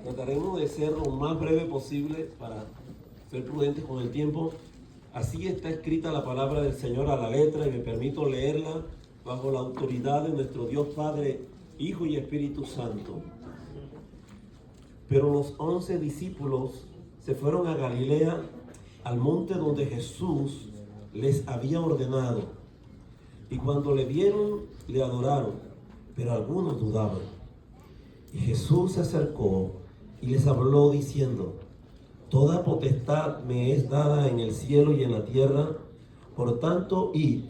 Trataremos de ser lo más breve posible para ser prudentes con el tiempo. Así está escrita la palabra del Señor a la letra y me permito leerla bajo la autoridad de nuestro Dios Padre, Hijo y Espíritu Santo. Pero los 11 discípulos se fueron a Galilea, al monte donde Jesús les había ordenado. Y cuando le vieron, le adoraron, pero algunos dudaban. Y Jesús se acercó y les habló diciendo: Toda potestad me es dada en el cielo y en la tierra. Por tanto, id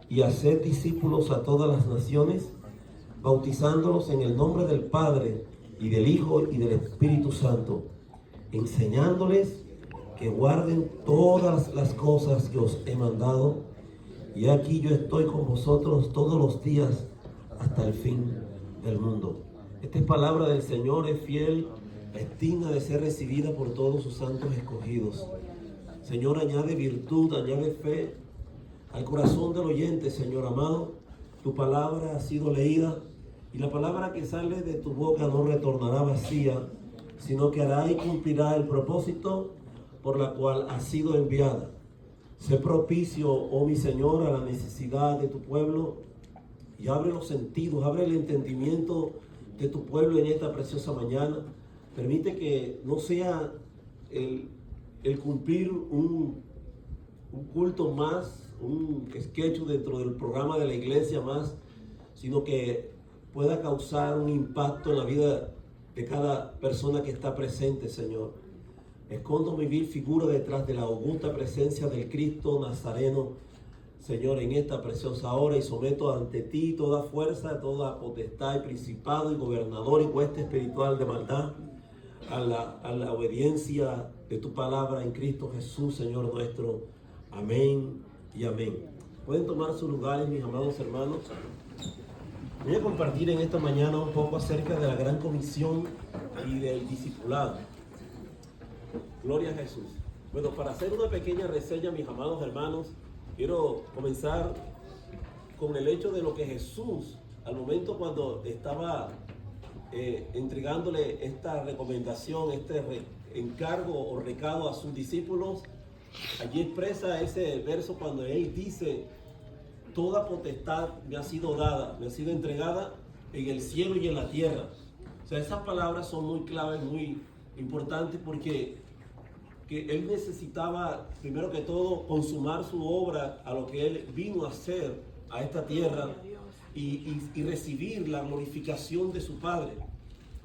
y haced discípulos a todas las naciones, bautizándolos en el nombre del Padre y del Hijo y del Espíritu Santo, enseñándoles que guarden todas las cosas que os he mandado. Y aquí yo estoy con vosotros todos los días hasta el fin del mundo. Esta es palabra del Señor, es fiel, es digna de ser recibida por todos sus santos escogidos. Señor, añade virtud, añade fe al corazón del oyente, Señor amado. Tu palabra ha sido leída y la palabra que sale de tu boca no retornará vacía, sino que hará y cumplirá el propósito por la cual ha sido enviada. Sé propicio, oh mi Señor, a la necesidad de tu pueblo y abre los sentidos, abre el entendimiento de tu pueblo en esta preciosa mañana. Permite que no sea el cumplir un culto más, un sketch dentro del programa de la iglesia más, sino que pueda causar un impacto en la vida de cada persona que está presente, Señor. Escondo mi vil figura detrás de la augusta presencia del Cristo Nazareno, Señor, en esta preciosa hora, y someto ante ti toda fuerza, toda potestad y principado y gobernador y hueste espiritual de maldad a la obediencia de tu palabra en Cristo Jesús, Señor nuestro. Amén y amén. Pueden tomar sus lugares, mis amados hermanos. Voy a compartir en esta mañana un poco acerca de la gran comisión y del discipulado. Gloria a Jesús. Bueno, para hacer una pequeña reseña, mis amados hermanos, quiero comenzar con el hecho de lo que Jesús, al momento cuando estaba entregándole esta recomendación, este encargo o recado a sus discípulos, allí expresa ese verso cuando él dice: toda potestad me ha sido dada, me ha sido entregada en el cielo y en la tierra. O sea, esas palabras son muy claves, muy importantes, porque que él necesitaba, primero que todo, consumar su obra a lo que él vino a hacer a esta tierra y recibir la glorificación de su Padre.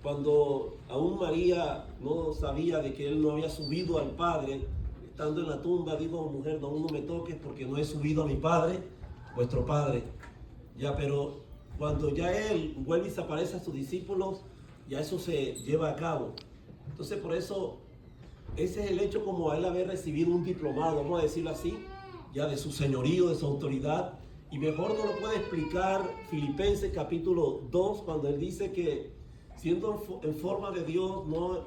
Cuando aún María no sabía de que él no había subido al Padre, estando en la tumba, dijo: mujer, no me toques porque no he subido a mi Padre, vuestro Padre. Ya, pero cuando ya él vuelve y se aparece a sus discípulos, ya eso se lleva a cabo. Entonces, por eso, ese es el hecho como él haber recibido un diplomado, vamos a decirlo así, ya de su señorío, de su autoridad. Y mejor no lo puede explicar Filipenses capítulo 2, cuando él dice que siendo en forma de Dios, no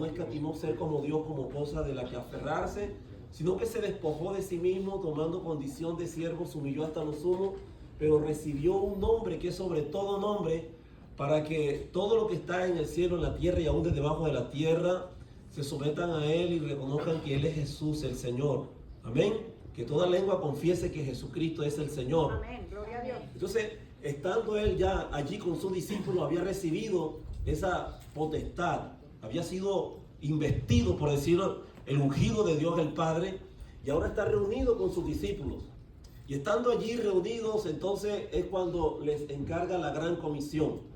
escatimó ser como Dios, como cosa de la que aferrarse, sino que se despojó de sí mismo, tomando condición de siervo, se humilló hasta lo sumo, pero recibió un nombre que es sobre todo nombre, para que todo lo que está en el cielo, en la tierra y aún de debajo de la tierra se sometan a él y reconozcan que él es Jesús, el Señor. Amén. Que toda lengua confiese que Jesucristo es el Señor. Amén. Gloria a Dios. Entonces, estando él ya allí con sus discípulos, había recibido esa potestad, había sido investido, por decirlo, el ungido de Dios el Padre, y ahora está reunido con sus discípulos. Y estando allí reunidos, entonces es cuando les encarga la gran comisión.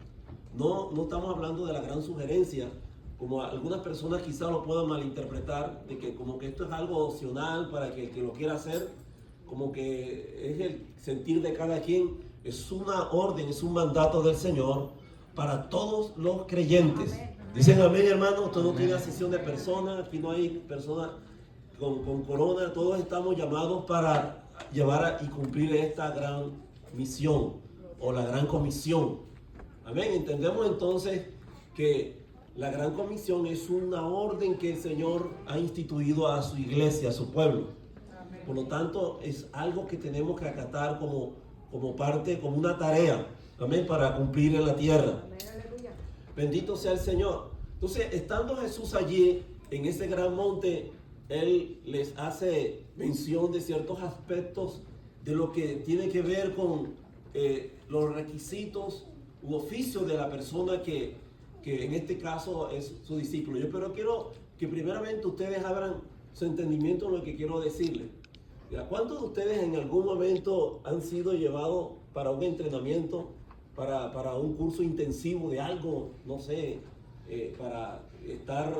No estamos hablando de la gran sugerencia, como algunas personas quizás lo puedan malinterpretar, de que como que esto es algo opcional para que el que lo quiera hacer, como que es el sentir de cada quien. Es una orden, es un mandato del Señor para todos los creyentes. Amén. Dicen amén, hermano. Usted no tiene asesión de personas, aquí no hay personas con corona. Todos estamos llamados para llevar y cumplir esta gran misión o la gran comisión. Amén. Entendemos entonces que la gran comisión es una orden que el Señor ha instituido a su iglesia, a su pueblo. Por lo tanto, es algo que tenemos que acatar como parte, como una tarea, amén, para cumplir en la tierra. Bendito sea el Señor. Entonces, estando Jesús allí, en ese gran monte, Él les hace mención de ciertos aspectos de lo que tiene que ver con los requisitos u oficios de la persona que en este caso es su discípulo. Pero quiero que primeramente ustedes abran su entendimiento en lo que quiero decirles. ¿Cuántos de ustedes en algún momento han sido llevados para un entrenamiento, para un curso intensivo de algo, no sé, para estar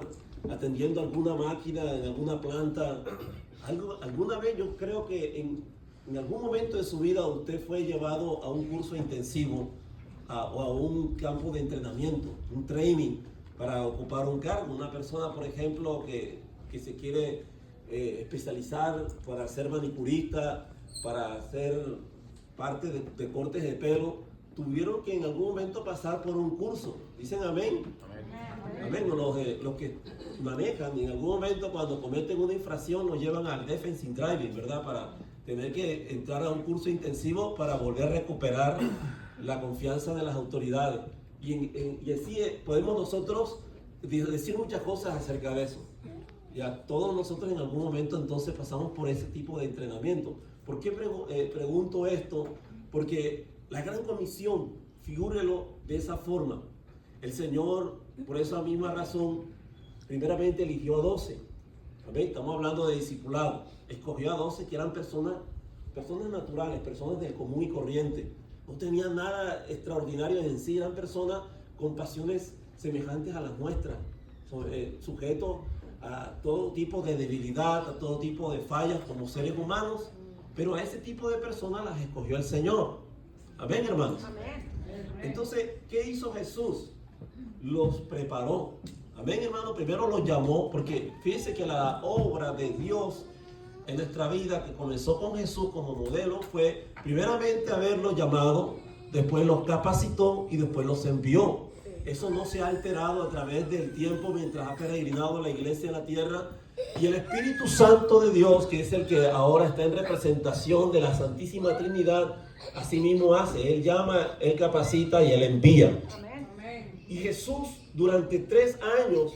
atendiendo alguna máquina en alguna planta? Alguna vez yo creo que en algún momento de su vida usted fue llevado a un curso intensivo o a un campo de entrenamiento, un training para ocupar un cargo. Una persona, por ejemplo, que se quiere especializar para ser manicurista, para ser parte de cortes de pelo, tuvieron que en algún momento pasar por un curso. ¿Dicen amén? Amén. Los que manejan, en algún momento cuando cometen una infracción los llevan al defensive driving, ¿verdad? Para tener que entrar a un curso intensivo para volver a recuperar la confianza de las autoridades. Y así podemos nosotros decir muchas cosas acerca de eso. Ya todos nosotros en algún momento entonces pasamos por ese tipo de entrenamiento. ¿Por qué pregunto esto? Porque la gran comisión, figúrelo de esa forma. El Señor, por esa misma razón, primeramente eligió a 12. ¿Amén? Estamos hablando de discipulado. Escogió a 12 que eran personas naturales, personas del común y corriente. No tenían nada extraordinario en sí, eran personas con pasiones semejantes a las nuestras, sujetos a todo tipo de debilidad, a todo tipo de fallas como seres humanos, pero a ese tipo de personas las escogió el Señor. Amén, hermanos. Amén. Entonces, ¿qué hizo Jesús? Los preparó. Amén, hermano. Primero los llamó, porque fíjense que la obra de Dios en nuestra vida, que comenzó con Jesús como modelo, fue primeramente haberlos llamado, después los capacitó y después los envió. Eso no se ha alterado a través del tiempo mientras ha peregrinado la iglesia en la tierra. Y el Espíritu Santo de Dios, que es el que ahora está en representación de la Santísima Trinidad, así mismo hace. Él llama, Él capacita y Él envía. Y Jesús durante 3 años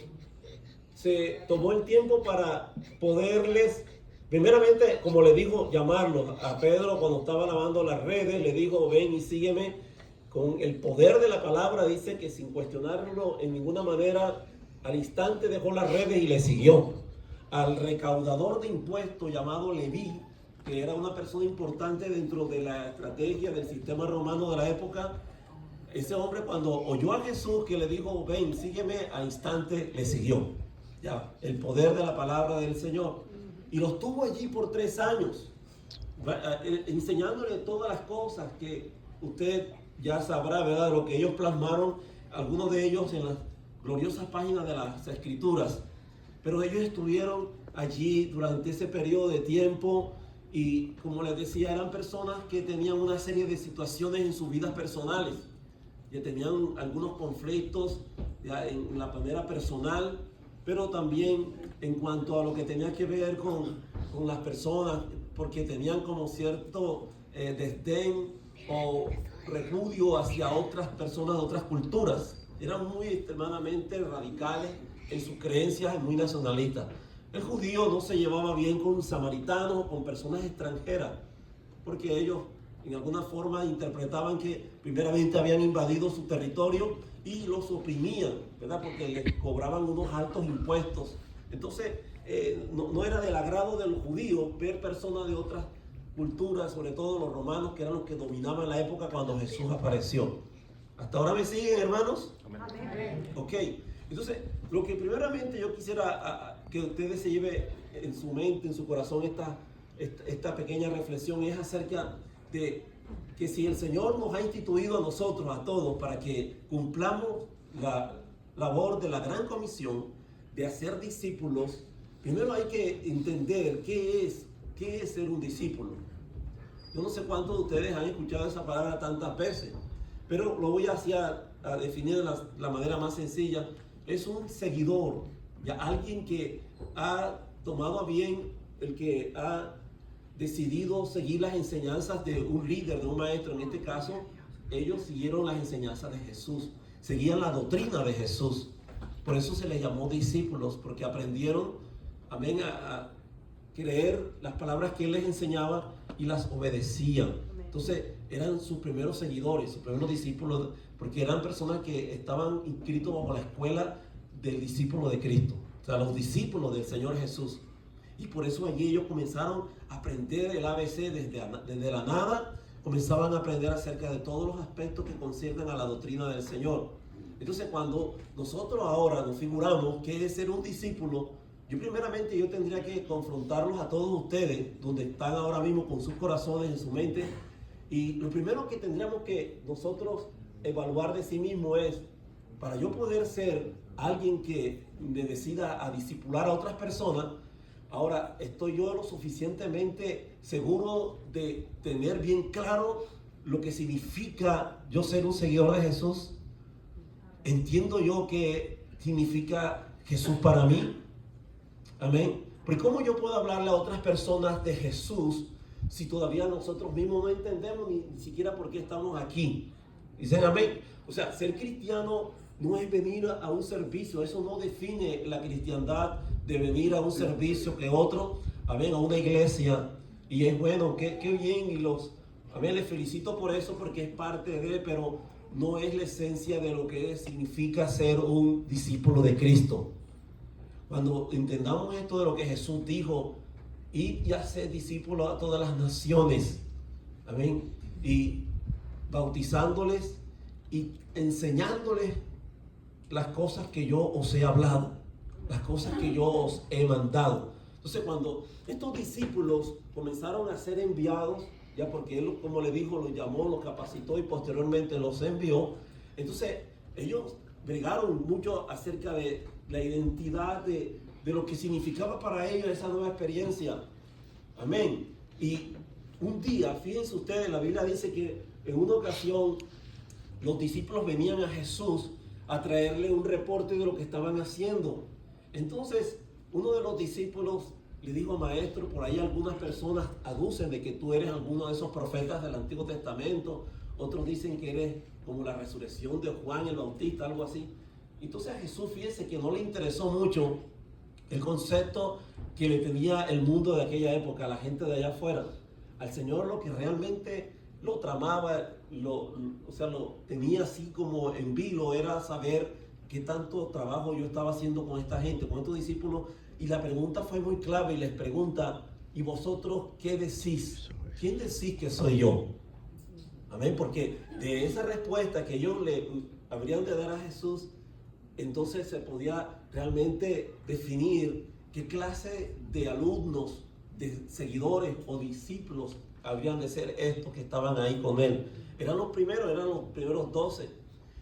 se tomó el tiempo para poderles, primeramente, como le dijo, llamarlos. A Pedro cuando estaba lavando las redes, le dijo, ven y sígueme. Con el poder de la palabra dice que sin cuestionarlo en ninguna manera, al instante dejó las redes y le siguió. Al recaudador de impuestos llamado Leví, que era una persona importante dentro de la estrategia del sistema romano de la época, ese hombre cuando oyó a Jesús que le dijo, ven, sígueme, al instante le siguió. Ya, el poder de la palabra del Señor. Y los tuvo allí por 3 años, enseñándole todas las cosas que usted ya sabrá, ¿verdad? Lo que ellos plasmaron, algunos de ellos en las gloriosas páginas de las Escrituras. Pero ellos estuvieron allí durante ese periodo de tiempo y, como les decía, eran personas que tenían una serie de situaciones en sus vidas personales, que tenían algunos conflictos ya en la manera personal, pero también en cuanto a lo que tenía que ver con las personas, porque tenían como cierto desdén o repudio hacia otras personas de otras culturas. Eran muy extremadamente radicales en sus creencias y muy nacionalistas. El judío no se llevaba bien con samaritanos, con personas extranjeras, porque ellos en alguna forma interpretaban que primeramente habían invadido su territorio y los oprimían, ¿verdad? Porque les cobraban unos altos impuestos. Entonces, no era del agrado del judío ver personas de otras culturas, sobre todo los romanos, que eran los que dominaban la época cuando Jesús apareció. ¿Hasta ahora me siguen, hermanos? Amén. Ok, entonces, lo que primeramente yo quisiera que ustedes se lleven en su mente, en su corazón, esta pequeña reflexión es acerca de que si el Señor nos ha instituido a nosotros, a todos, para que cumplamos la labor de la gran comisión de hacer discípulos, primero hay que entender qué es ser un discípulo. Yo no sé cuántos de ustedes han escuchado esa palabra tantas veces, pero lo voy a definir de la manera más sencilla. Es un seguidor, ya alguien que ha tomado a bien, el que ha decidido seguir las enseñanzas de un líder, de un maestro. En este caso, ellos siguieron las enseñanzas de Jesús, seguían la doctrina de Jesús. Por eso se les llamó discípulos, porque aprendieron, amén, a creer las palabras que él les enseñaba y las obedecían. Entonces eran sus primeros seguidores, sus primeros discípulos, porque eran personas que estaban inscritos bajo la escuela del discípulo de Cristo, o sea, los discípulos del Señor Jesús. Y por eso allí ellos comenzaron a aprender el ABC desde la nada, comenzaban a aprender acerca de todos los aspectos que conciernen a la doctrina del Señor. Entonces cuando nosotros ahora nos figuramos qué es ser un discípulo, yo tendría que confrontarlos a todos ustedes, donde están ahora mismo con sus corazones, en su mente. Y lo primero que tendríamos que nosotros evaluar de sí mismo es, para yo poder ser alguien que me decida a discipular a otras personas, ahora, ¿estoy yo lo suficientemente seguro de tener bien claro lo que significa yo ser un seguidor de Jesús? ¿Entiendo yo qué significa Jesús para mí? Amén. Porque ¿cómo yo puedo hablarle a otras personas de Jesús si todavía nosotros mismos no entendemos ni siquiera por qué estamos aquí? Dicen amén. O sea, ser cristiano no es venir a un servicio. Eso no define la cristiandad, de venir a un servicio que otro, amén, a una iglesia. Y es bueno, qué bien. Y amén, les felicito por eso, porque es parte de, pero no es la esencia de lo que significa ser un discípulo de Cristo. Cuando entendamos esto de lo que Jesús dijo, id y haced discípulos a todas las naciones, amén, y bautizándoles y enseñándoles las cosas que yo os he hablado, las cosas que yo os he mandado. Entonces cuando estos discípulos comenzaron a ser enviados, ya porque él, como le dijo, los llamó, los capacitó y posteriormente los envió, entonces ellos bregaron mucho acerca de la identidad de lo que significaba para ellos esa nueva experiencia. Amén. Y un día, fíjense ustedes, la Biblia dice que en una ocasión los discípulos venían a Jesús a traerle un reporte de lo que estaban haciendo. Entonces, uno de los discípulos le dijo: maestro, por ahí algunas personas aducen de que tú eres alguno de esos profetas del Antiguo Testamento. Otros dicen que eres como la resurrección de Juan el Bautista, algo así. Entonces a Jesús, fíjese que no le interesó mucho el concepto que le tenía el mundo de aquella época, la gente de allá afuera. Al Señor lo que realmente lo tramaba, lo tenía así como en vilo, era saber qué tanto trabajo yo estaba haciendo con esta gente, con estos discípulos. Y la pregunta fue muy clave, y les pregunta: ¿y vosotros qué decís? ¿Quién decís que soy yo? Amén, porque de esa respuesta que ellos le habrían de dar a Jesús, entonces se podía realmente definir qué clase de alumnos, de seguidores o discípulos habrían de ser estos que estaban ahí con él. Eran los primeros 12.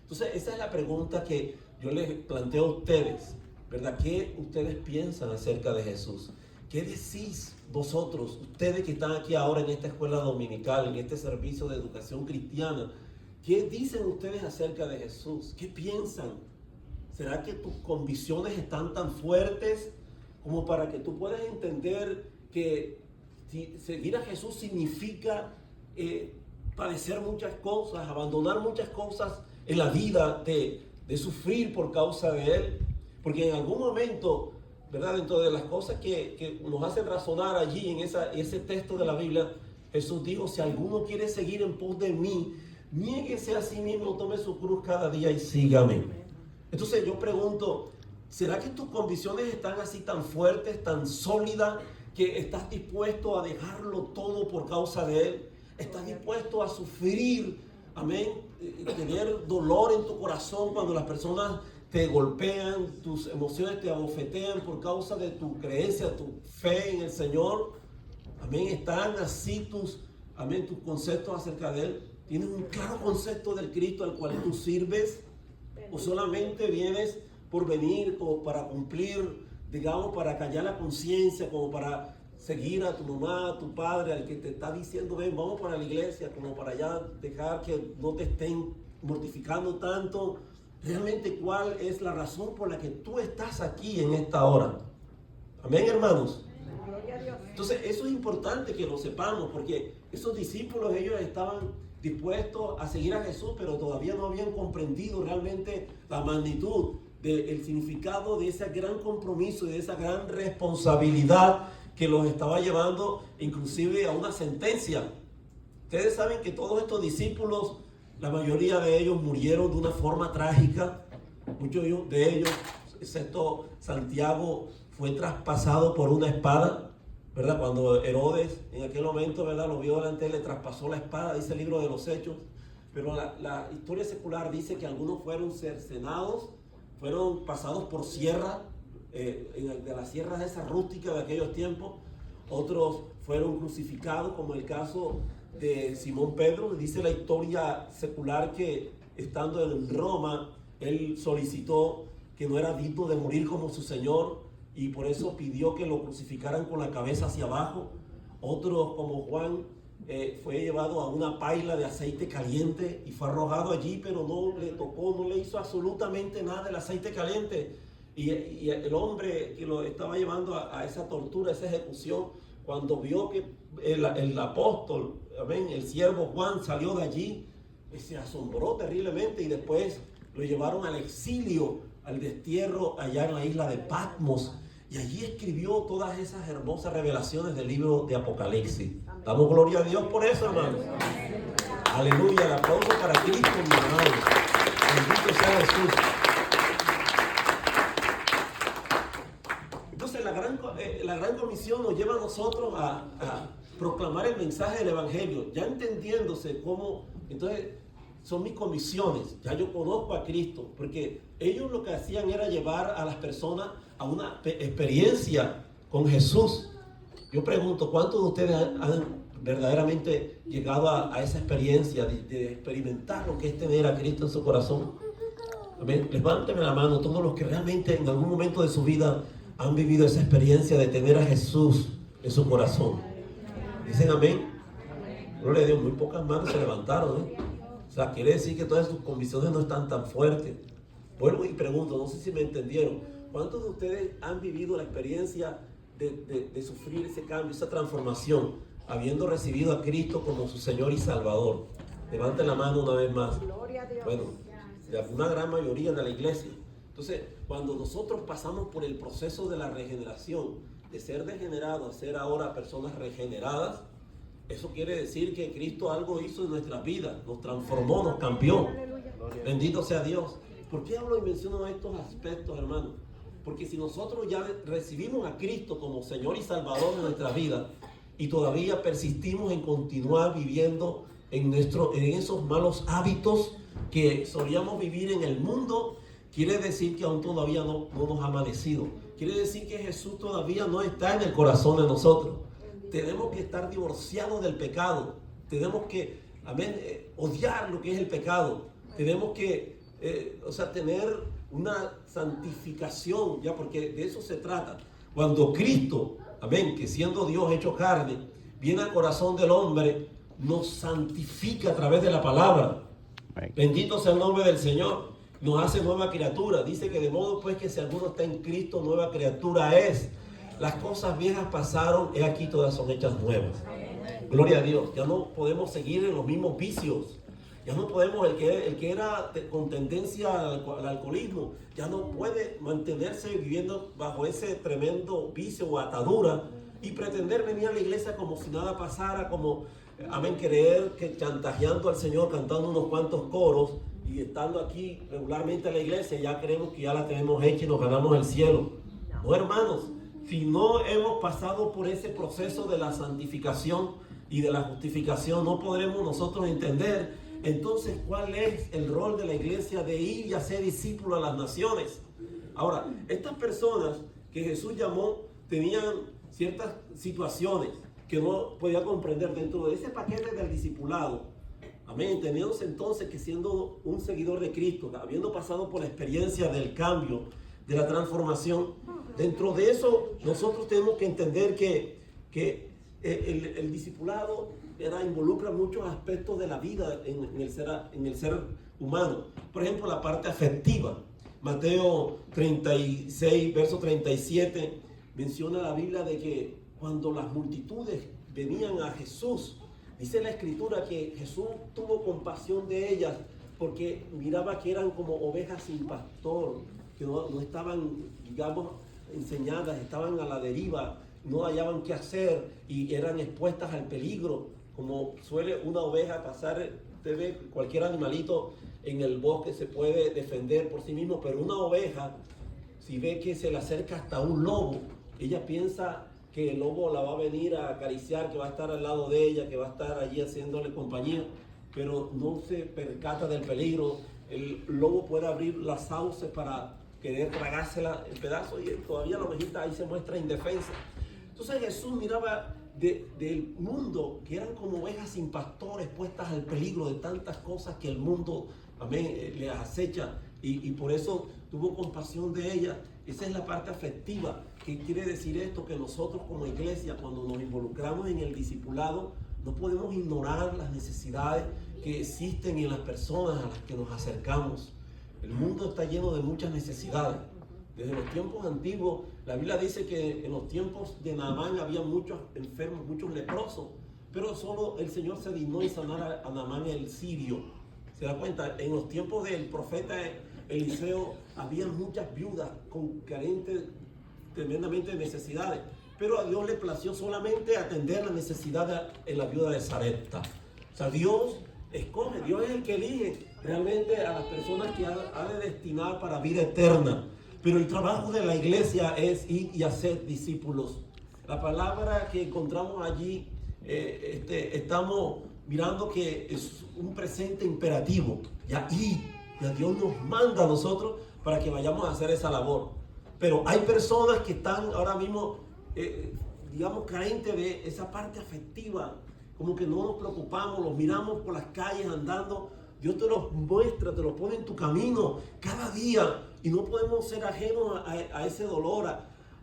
Entonces esa es la pregunta que yo les planteo a ustedes, ¿verdad? ¿Qué ustedes piensan acerca de Jesús? ¿Qué decís vosotros, ustedes que están aquí ahora en esta escuela dominical, en este servicio de educación cristiana? ¿Qué dicen ustedes acerca de Jesús? ¿Qué piensan? ¿Será que tus convicciones están tan fuertes como para que tú puedas entender que seguir a Jesús significa padecer muchas cosas, abandonar muchas cosas en la vida, de sufrir por causa de Él? Porque en algún momento, ¿verdad?, dentro de las cosas que nos hacen razonar allí en ese texto de la Biblia, Jesús dijo: si alguno quiere seguir en pos de mí, niéguese a sí mismo, tome su cruz cada día y sígame. Entonces yo pregunto, ¿será que tus convicciones están así tan fuertes, tan sólidas, que estás dispuesto a dejarlo todo por causa de Él? ¿Estás dispuesto a sufrir, amén, tener dolor en tu corazón cuando las personas te golpean, tus emociones te abofetean por causa de tu creencia, tu fe en el Señor? Amén. ¿Están así tus conceptos acerca de Él? ¿Tienes un claro concepto del Cristo al cual tú sirves? ¿O solamente vienes por venir como para cumplir, digamos, para callar la conciencia, como para seguir a tu mamá, a tu padre, al que te está diciendo: ven, vamos para la iglesia, como para ya dejar que no te estén mortificando tanto? Realmente, ¿cuál es la razón por la que tú estás aquí en esta hora? Amén, hermanos. Entonces eso es importante que lo sepamos, porque esos discípulos, ellos estaban dispuestos a seguir a Jesús, pero todavía no habían comprendido realmente la magnitud del significado de ese gran compromiso y de esa gran responsabilidad que los estaba llevando inclusive a una sentencia. Ustedes saben que todos estos discípulos, la mayoría de ellos murieron de una forma trágica. Muchos de ellos, excepto Santiago, fue traspasado por una espada, ¿verdad? Cuando Herodes en aquel momento, ¿verdad?, lo vio delante, le traspasó la espada, dice el libro de los Hechos. Pero la historia secular dice que algunos fueron cercenados, fueron pasados por sierra, de las sierras esas rústicas de aquellos tiempos. Otros fueron crucificados, como el caso de Simón Pedro. Dice la historia secular que estando en Roma, él solicitó que no era digno de morir como su Señor y por eso pidió que lo crucificaran con la cabeza hacia abajo. Otros, como Juan, fue llevado a una paila de aceite caliente y fue arrojado allí, pero no le tocó, no le hizo absolutamente nada el aceite caliente. Y el hombre que lo estaba llevando a esa tortura, a esa ejecución, cuando vio que el apóstol, amén, el siervo Juan salió de allí, se asombró terriblemente y después lo llevaron al exilio, al destierro allá en la isla de Patmos. Y allí escribió todas esas hermosas revelaciones del libro de Apocalipsis. Damos gloria a Dios por eso, hermanos. Aleluya, el aplauso para Cristo, mi hermano. Bendito sea Jesús. Entonces la gran comisión nos lleva a nosotros a proclamar el mensaje del Evangelio, ya entendiéndose cómo, entonces son mis comisiones, ya yo conozco a Cristo, porque ellos lo que hacían era llevar a las personas a una experiencia con Jesús. Yo pregunto, ¿cuántos de ustedes han verdaderamente llegado a esa experiencia de experimentar lo que es tener a Cristo en su corazón? Amén. Levánteme la mano todos los que realmente en algún momento de su vida han vivido esa experiencia de tener a Jesús en su corazón. Dicen amén. Gloria a Dios, muy pocas manos se levantaron, O sea, quiere decir que todas sus convicciones no están tan fuertes. Vuelvo y pregunto, no sé si me entendieron. ¿Cuántos de ustedes han vivido la experiencia de sufrir ese cambio, esa transformación, habiendo recibido a Cristo como su Señor y Salvador? Levanten la mano una vez más. Bueno, de una gran mayoría de la iglesia. Entonces, cuando nosotros pasamos por el proceso de la regeneración, de ser degenerados a ser ahora personas regeneradas, eso quiere decir que Cristo algo hizo en nuestras vidas, nos transformó, nos cambió. Bendito sea Dios. ¿Por qué hablo y menciono estos aspectos, hermanos? Porque si nosotros ya recibimos a Cristo como Señor y Salvador de nuestra vida y todavía persistimos en continuar viviendo en esos malos hábitos que solíamos vivir en el mundo, quiere decir que aún todavía no nos ha amanecido. Quiere decir que Jesús todavía no está en el corazón de nosotros. Tenemos que estar divorciados del pecado. Tenemos que, odiar lo que es el pecado. Tenemos que, tener una santificación, ya, porque de eso se trata. Cuando Cristo, que siendo Dios hecho carne, viene al corazón del hombre, nos santifica a través de la palabra. Bendito sea el nombre del Señor. Nos hace nueva criatura. Dice que de modo pues que si alguno está en Cristo, nueva criatura es. Las cosas viejas pasaron, he aquí todas son hechas nuevas. Gloria a Dios. Ya no podemos seguir en los mismos vicios. Ya no podemos, el que era con tendencia al alcoholismo, ya no puede mantenerse viviendo bajo ese tremendo vicio o atadura y pretender venir a la iglesia como si nada pasara, como, creer que chantajeando al Señor, cantando unos cuantos coros y estando aquí regularmente en la iglesia, ya creemos que ya la tenemos hecha y nos ganamos el cielo. No, hermanos, si no hemos pasado por ese proceso de la santificación y de la justificación, no podremos nosotros entender entonces cuál es el rol de la iglesia de ir y hacer discípulos a las naciones. Ahora, estas personas que Jesús llamó tenían ciertas situaciones que no podía comprender dentro de ese paquete del discipulado. Entendiéndose entonces que siendo un seguidor de Cristo, habiendo pasado por la experiencia del cambio, de la transformación, dentro de eso nosotros tenemos que entender que el discipulado involucra muchos aspectos de la vida en el ser humano. Por ejemplo, la parte afectiva. Mateo 36, verso 37, menciona la Biblia de que cuando las multitudes venían a Jesús, dice la Escritura que Jesús tuvo compasión de ellas porque miraba que eran como ovejas sin pastor. que no estaban, digamos, enseñadas, estaban a la deriva, no hallaban qué hacer y eran expuestas al peligro, como suele una oveja pasar. Usted ve cualquier animalito en el bosque se puede defender por sí mismo, pero una oveja, si ve que se le acerca hasta un lobo, ella piensa que el lobo la va a venir a acariciar, que va a estar al lado de ella, que va a estar allí haciéndole compañía, pero no se percata del peligro. El lobo puede abrir las sauces para querer tragársela en pedazos y todavía la ovejita ahí se muestra indefensa. Entonces Jesús miraba del mundo, que eran como ovejas sin pastores, puestas al peligro de tantas cosas que el mundo, amén, les acecha, y por eso tuvo compasión de ella. Esa es la parte afectiva. ¿Qué quiere decir esto? Que nosotros como iglesia, cuando nos involucramos en el discipulado, no podemos ignorar las necesidades que existen en las personas a las que nos acercamos. El mundo está lleno de muchas necesidades. Desde los tiempos antiguos, la Biblia dice que en los tiempos de Naamán había muchos enfermos, muchos leprosos, pero solo el Señor se dignó y sanar a Naamán el sirio. ¿Se da cuenta? En los tiempos del profeta Eliseo había muchas viudas con carentes tremendamente de necesidades, pero a Dios le plació solamente atender la necesidad en la viuda de Sarepta. O sea, Dios escoge, Dios es el que elige realmente a las personas que ha de destinar para vida eterna. Pero el trabajo de la iglesia es ir y hacer discípulos. La palabra que encontramos allí, estamos mirando que es un presente imperativo. Ya Dios nos manda a nosotros para que vayamos a hacer esa labor. Pero hay personas que están ahora mismo, digamos, carentes de esa parte afectiva. Como que no nos preocupamos, los miramos por las calles andando. Dios te los muestra, te los pone en tu camino cada día. Y no podemos ser ajenos a ese dolor,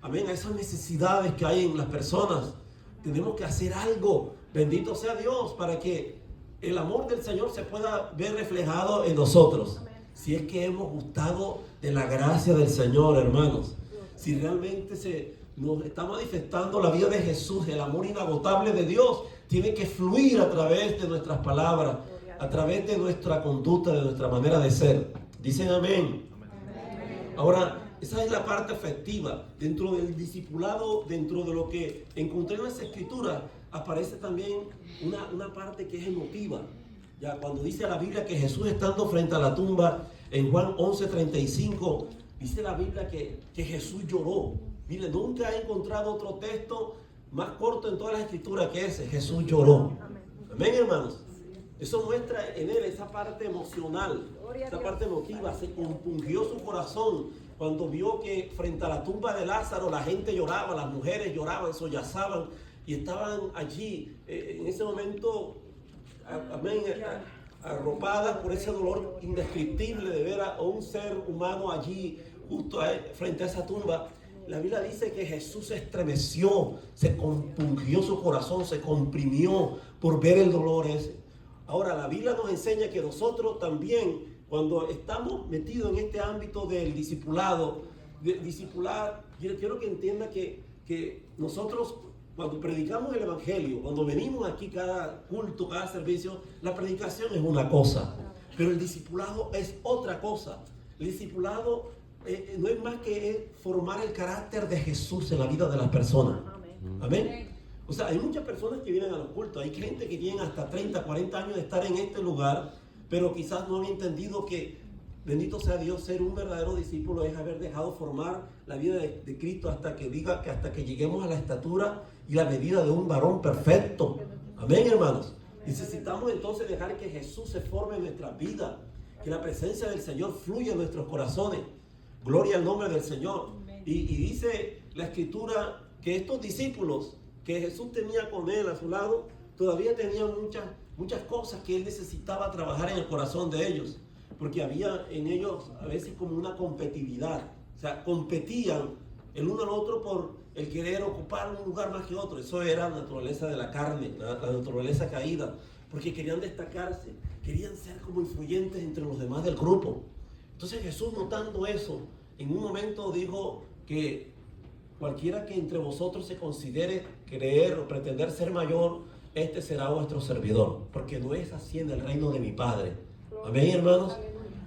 amén, a esas necesidades que hay en las personas. Tenemos que hacer algo, bendito sea Dios, para que el amor del Señor se pueda ver reflejado en nosotros. Amén. Si es que hemos gustado de la gracia del Señor, hermanos. Si realmente nos está manifestando la vida de Jesús, el amor inagotable de Dios, tiene que fluir a través de nuestras palabras, a través de nuestra conducta, de nuestra manera de ser. Dicen amén. Ahora, esa es la parte afectiva. Dentro del discipulado, dentro de lo que encontré en las escrituras, aparece también una parte que es emotiva. Ya cuando dice la Biblia que Jesús estando frente a la tumba, en Juan 11:35, dice la Biblia que Jesús lloró. Mire, nunca he encontrado otro texto más corto en todas las escrituras que ese. Jesús lloró. Amén, hermanos. Eso muestra en él esa parte emocional, esa parte emotiva. Se compungió su corazón cuando vio que frente a la tumba de Lázaro la gente lloraba, las mujeres lloraban, sollozaban y estaban allí en ese momento, amén, arropadas por ese dolor indescriptible de ver a un ser humano allí justo frente a esa tumba. La Biblia dice que Jesús se estremeció, se compungió su corazón, se comprimió por ver el dolor ese. Ahora, la Biblia nos enseña que nosotros también, cuando estamos metidos en este ámbito del discipulado, discipular, quiero que entienda que nosotros, cuando predicamos el Evangelio, cuando venimos aquí cada culto, cada servicio, la predicación es una cosa, pero el discipulado es otra cosa. El discipulado no es más que formar el carácter de Jesús en la vida de las personas. Amén. O sea, hay muchas personas que vienen a los cultos, hay gente que tiene hasta 30, 40 años de estar en este lugar, pero quizás no han entendido que, bendito sea Dios, ser un verdadero discípulo es haber dejado formar la vida de Cristo hasta que lleguemos a la estatura y la medida de un varón perfecto. Amén, hermanos. Necesitamos entonces dejar que Jesús se forme en nuestra vida, que la presencia del Señor fluya en nuestros corazones. Gloria al nombre del Señor. Y dice la Escritura que estos discípulos que Jesús tenía con él a su lado, todavía tenían muchas cosas que él necesitaba trabajar en el corazón de ellos, porque había en ellos a veces como una competitividad. O sea, competían el uno al otro por el querer ocupar un lugar más que otro. Eso era la naturaleza de la carne, la naturaleza caída, porque querían destacarse, querían ser como influyentes entre los demás del grupo. Entonces Jesús, notando eso, en un momento dijo que cualquiera que entre vosotros se considere creer o pretender ser mayor, este será vuestro servidor, porque no es así en el reino de mi Padre. Amén, hermanos.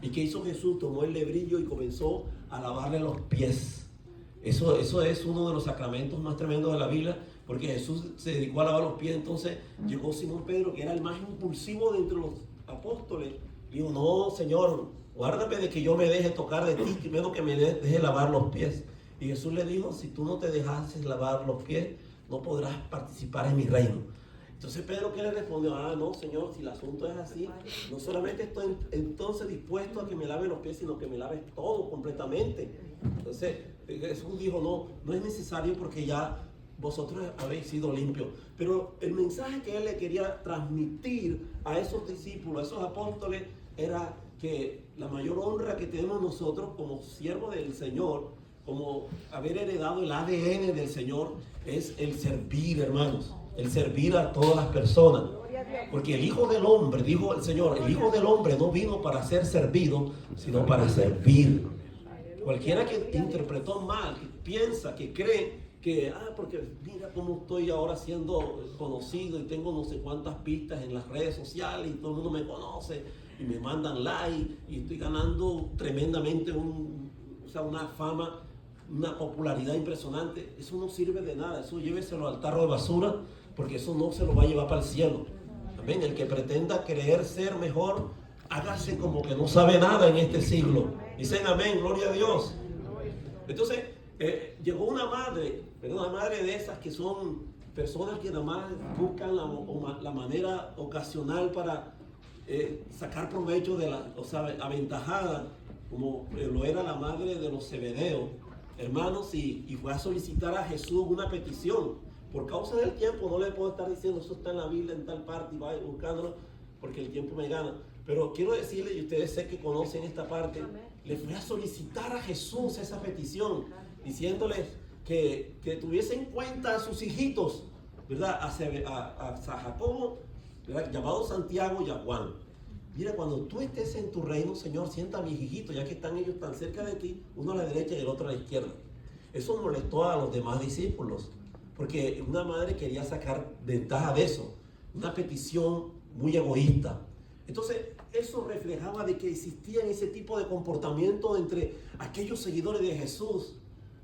¿Y qué hizo Jesús? Tomó el lebrillo y comenzó a lavarle los pies. Eso es uno de los sacramentos más tremendos de la Biblia, porque Jesús se dedicó a lavar los pies. Entonces llegó Simón Pedro, que era el más impulsivo de entre los apóstoles. Dijo, no, Señor, guárdame de que yo me deje tocar de ti, primero que me deje lavar los pies. Y Jesús le dijo, si tú no te dejases lavar los pies, no podrás participar en mi reino. Entonces Pedro, ¿qué le respondió? No, Señor, si el asunto es así, no solamente estoy entonces dispuesto a que me lave los pies, sino que me laves todo completamente. Entonces Jesús dijo, no es necesario porque ya vosotros habéis sido limpios. Pero el mensaje que él le quería transmitir a esos discípulos, a esos apóstoles, era que la mayor honra que tenemos nosotros como siervos del Señor, como haber heredado el ADN del Señor, es el servir, hermanos. El servir a todas las personas. Porque el Hijo del Hombre, dijo el Señor, el Hijo del Hombre no vino para ser servido, sino para servir. Cualquiera que interpretó mal, que piensa, que cree que, porque mira cómo estoy ahora siendo conocido y tengo no sé cuántas pistas en las redes sociales y todo el mundo me conoce y me mandan like y estoy ganando tremendamente una fama, una popularidad impresionante. Eso no sirve de nada, eso lléveselo al tarro de basura, porque eso no se lo va a llevar para el cielo. Amén. El que pretenda creer ser mejor, hágase como que no sabe nada en este siglo. Dicen amén, gloria a Dios. Entonces llegó una madre de esas que son personas que nada más buscan la manera ocasional para sacar provecho de aventajada, como lo era la madre de los Zebedeos, hermanos, y fue a solicitar a Jesús una petición. Por causa del tiempo no le puedo estar diciendo eso está en la Biblia en tal parte y vaya buscándolo porque el tiempo me gana. Pero quiero decirle, y ustedes sé que conocen esta parte, le fue a solicitar a Jesús esa petición, diciéndoles que tuviese en cuenta a sus hijitos, ¿verdad? A Jacobo, ¿verdad? Llamado Santiago, y a Juan. Mira, cuando tú estés en tu reino, Señor, sienta a mis hijitos, ya que están ellos tan cerca de ti, uno a la derecha y el otro a la izquierda. Eso molestó a los demás discípulos, porque una madre quería sacar ventaja de eso, una petición muy egoísta. Entonces, eso reflejaba de que existía ese tipo de comportamiento entre aquellos seguidores de Jesús.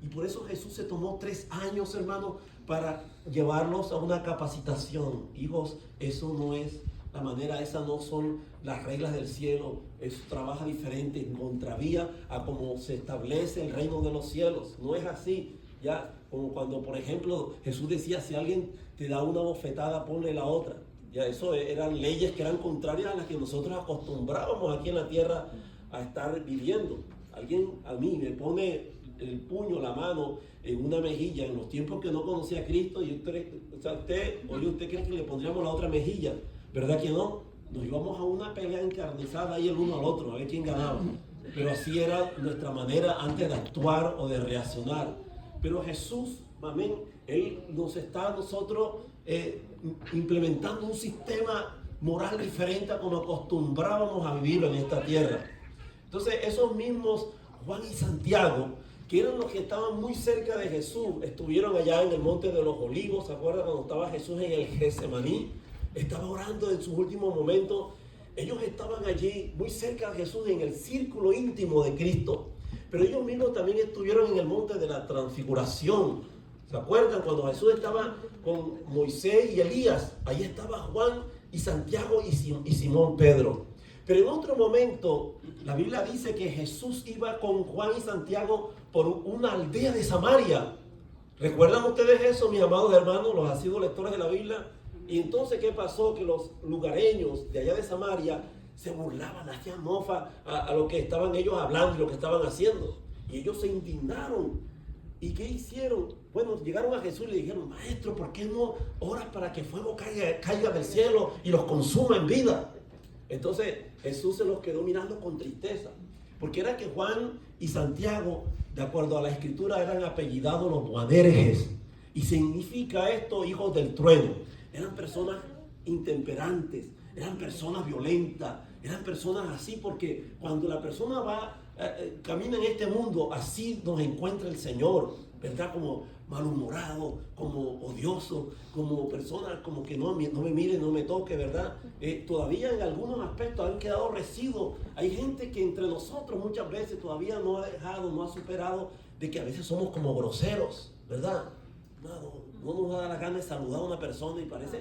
Y por eso Jesús se tomó 3 años, hermano, para llevarlos a una capacitación. Hijos, eso no es la manera, esas no son las reglas del cielo. Eso trabaja diferente, en contravía a cómo se establece el reino de los cielos. No es así. Ya, como cuando, por ejemplo, Jesús decía, si alguien te da una bofetada, ponle la otra. Ya, eso eran leyes que eran contrarias a las que nosotros acostumbrábamos aquí en la tierra a estar viviendo. Alguien a mí me pone el puño, la mano en una mejilla en los tiempos que no conocía a Cristo y usted cree que le pondríamos la otra mejilla, ¿verdad que no? Nos íbamos a una pelea encarnizada ahí el uno al otro, a ver quién ganaba. Pero así era nuestra manera antes de actuar o de reaccionar. Pero Jesús, amén, Él nos está a nosotros implementando un sistema moral diferente a como acostumbrábamos a vivirlo en esta tierra. Entonces esos mismos Juan y Santiago, que eran los que estaban muy cerca de Jesús, estuvieron allá en el monte de los Olivos. ¿Se acuerdan cuando estaba Jesús en el Getsemaní? Estaba orando en sus últimos momentos. Ellos estaban allí muy cerca de Jesús, en el círculo íntimo de Cristo. Pero ellos mismos también estuvieron en el monte de la transfiguración. ¿Se acuerdan? Cuando Jesús estaba con Moisés y Elías, ahí estaba Juan y Santiago y Simón Pedro. Pero en otro momento, la Biblia dice que Jesús iba con Juan y Santiago por una aldea de Samaria. ¿Recuerdan ustedes eso, mis amados hermanos, los asiduos lectores de la Biblia? Y entonces, ¿qué pasó? Que los lugareños de allá de Samaria se burlaban, hacían mofa a lo que estaban ellos hablando y lo que estaban haciendo. Y ellos se indignaron. ¿Y qué hicieron? Bueno, llegaron a Jesús y le dijeron, maestro, ¿por qué no oras para que fuego caiga del cielo y los consuma en vida? Entonces Jesús se los quedó mirando con tristeza, porque era que Juan y Santiago, de acuerdo a la escritura, eran apellidados los Boanerges, y significa esto hijos del trueno. Eran personas intemperantes, eran personas violentas, eran personas así, porque cuando la persona va camina en este mundo, así nos encuentra el Señor, ¿verdad? Como malhumorado, como odioso, como persona como que no me mire, no me toque, ¿verdad? Todavía en algunos aspectos han quedado residuos. Hay gente que entre nosotros muchas veces todavía no ha dejado, no ha superado de que a veces somos como groseros, ¿verdad? No nos da la gana de saludar a una persona y parece,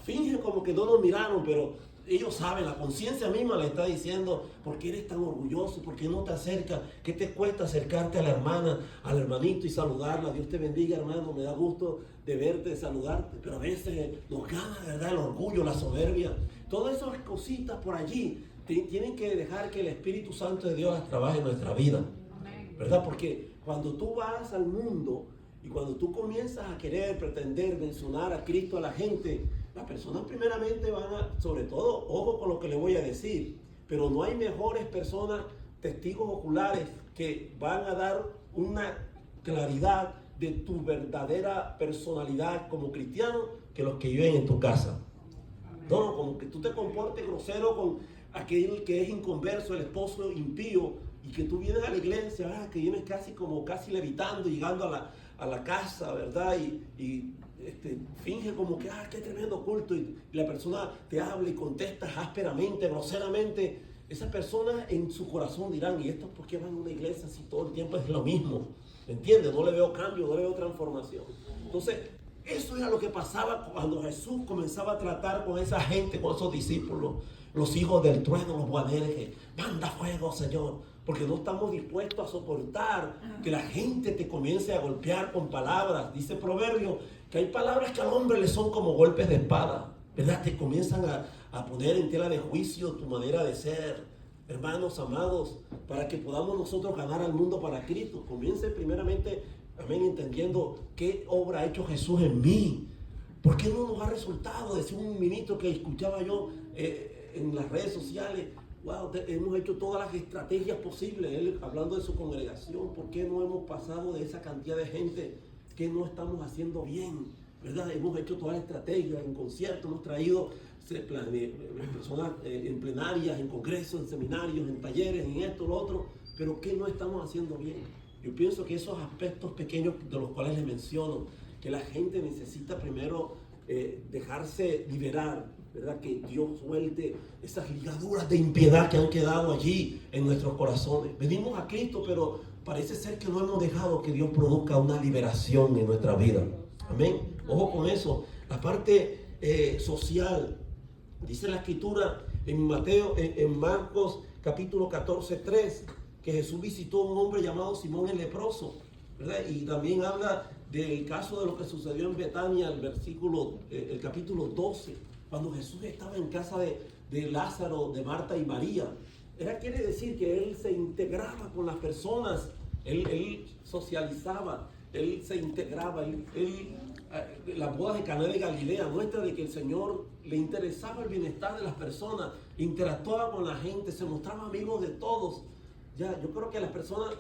fingen como que no nos miraron, pero ellos saben, la conciencia misma le está diciendo: ¿por qué eres tan orgulloso? ¿Por qué no te acercas? ¿Qué te cuesta acercarte a la hermana, al hermanito y saludarla? Dios te bendiga, hermano, me da gusto de verte, de saludarte. Pero a veces nos gana, ¿verdad?, el orgullo, la soberbia. Todas esas cositas por allí tienen que dejar que el Espíritu Santo de Dios las trabaje en nuestra vida, ¿verdad? Porque cuando tú vas al mundo y cuando tú comienzas a querer, pretender mencionar a Cristo a la gente, las personas primeramente van a, sobre todo, ojo con lo que les voy a decir, pero no hay mejores personas, testigos oculares, que van a dar una claridad de tu verdadera personalidad como cristiano que los que viven en tu casa. No, como que tú te comportes grosero con aquel que es inconverso, el esposo impío, y que tú vienes a la iglesia, que vienes casi levitando, llegando a la casa, ¿verdad? Y finge como que, qué tremendo culto, y la persona te habla y contestas ásperamente, groseramente. Esas personas en su corazón dirán: ¿y esto por qué van a una iglesia si todo el tiempo es lo mismo? ¿Entiendes? No le veo cambio, no le veo transformación. Entonces, eso era lo que pasaba cuando Jesús comenzaba a tratar con esa gente, con esos discípulos, los hijos del trueno, los Boanerges. Manda fuego, Señor, porque no estamos dispuestos a soportar que la gente te comience a golpear con palabras. Dice Proverbio que hay palabras que al hombre le son como golpes de espada, ¿verdad? Te comienzan a poner en tela de juicio tu manera de ser. Hermanos amados, para que podamos nosotros ganar al mundo para Cristo, comience primeramente, amén, entendiendo qué obra ha hecho Jesús en mí. ¿Por qué no nos ha resultado? Decía un ministro que escuchaba yo en las redes sociales: wow, hemos hecho todas las estrategias posibles, él hablando de su congregación. ¿Por qué no hemos pasado de esa cantidad de gente? ¿Qué no estamos haciendo bien? ¿Verdad? Hemos hecho todas las estrategias, en conciertos, hemos traído personas en plenarias, en congresos, en seminarios, en talleres, en esto, lo otro, pero ¿qué no estamos haciendo bien? Yo pienso que esos aspectos pequeños de los cuales les menciono, que la gente necesita primero dejarse liberar, ¿verdad? Que Dios suelte esas ligaduras de impiedad que han quedado allí en nuestros corazones. Venimos a Cristo, pero parece ser que no hemos dejado que Dios produzca una liberación en nuestra vida. Amén. Ojo con eso. La parte social, dice la Escritura en Marcos capítulo 14:3, que Jesús visitó a un hombre llamado Simón el leproso, ¿verdad? Y también habla del caso de lo que sucedió en Betania, el capítulo 12, cuando Jesús estaba en casa de Lázaro, de Marta y María. Quiere decir que él se integraba con las personas, él socializaba, él se integraba, las bodas de Caná de Galilea muestra de que el Señor le interesaba el bienestar de las personas, interactuaba con la gente, se mostraba amigo de todos. Yo creo que las personas,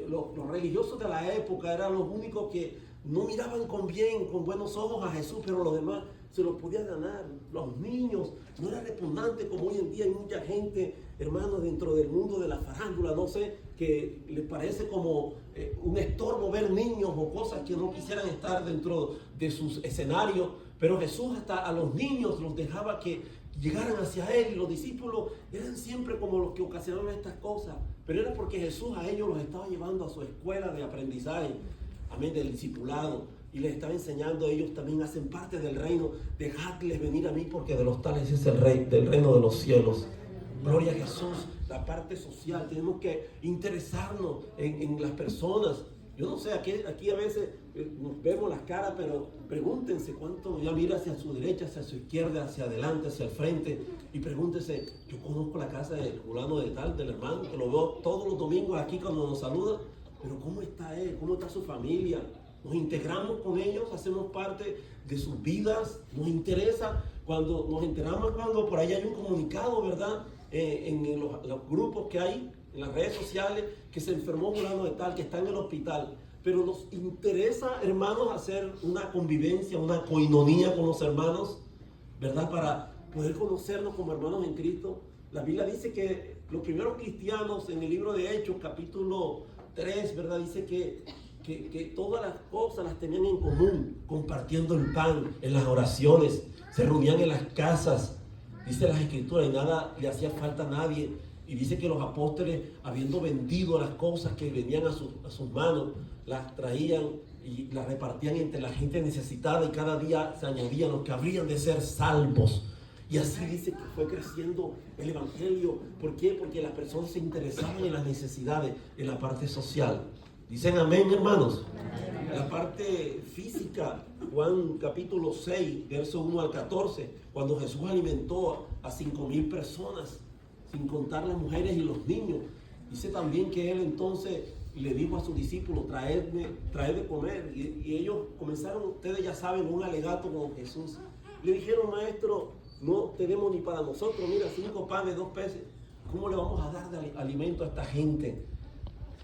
los religiosos de la época eran los únicos que no miraban con buenos ojos a Jesús, pero los demás se los podían ganar. Los niños, no era repugnante como hoy en día hay mucha gente, hermanos, dentro del mundo de la farándula, no sé, que les parece como un estorbo ver niños o cosas que no quisieran estar dentro de sus escenarios, pero Jesús hasta a los niños los dejaba que llegaran hacia él, y los discípulos eran siempre como los que ocasionaban estas cosas, pero era porque Jesús a ellos los estaba llevando a su escuela de aprendizaje, amén, del discipulado, y les estaba enseñando: ellos también hacen parte del reino, dejadles venir a mí porque de los tales es el rey del reino de los cielos. Gloria a Jesús. La parte social, tenemos que interesarnos en las personas. Yo no sé, aquí a veces nos vemos las caras, pero pregúntense cuánto ya mira hacia su derecha, hacia su izquierda, hacia adelante, hacia el frente, y pregúntense: yo conozco la casa del fulano de tal, del hermano, que lo veo todos los domingos aquí cuando nos saluda, pero ¿cómo está él? ¿Cómo está su familia? Nos integramos con ellos, hacemos parte de sus vidas, nos interesa cuando nos enteramos, cuando por ahí hay un comunicado, ¿verdad? En los grupos que hay en las redes sociales, que se enfermó fulano de tal, que está en el hospital. Pero nos interesa, hermanos, hacer una convivencia, una coinonía con los hermanos, ¿verdad? Para poder conocernos como hermanos en Cristo. La Biblia dice que los primeros cristianos en el libro de Hechos, capítulo 3, ¿verdad? Dice que todas las cosas las tenían en común, compartiendo el pan, en las oraciones, se reunían en las casas. Dice las Escrituras, y nada le hacía falta a nadie. Y dice que los apóstoles, habiendo vendido las cosas que venían a sus manos, las traían y las repartían entre la gente necesitada, y cada día se añadían los que habrían de ser salvos. Y así dice que fue creciendo el evangelio. ¿Por qué? Porque las personas se interesaban en las necesidades, en la parte social. Dicen amén, hermanos. En la parte física, Juan capítulo 6, verso 1 al 14, cuando Jesús alimentó a 5,000 personas, sin contar las mujeres y los niños. Dice también que él entonces le dijo a sus discípulos, traed de comer. Y ellos comenzaron, ustedes ya saben, un alegato con Jesús. Le dijeron, maestro, no tenemos ni para nosotros, mira, 5 panes, 2 peces. ¿Cómo le vamos a dar de alimento a esta gente,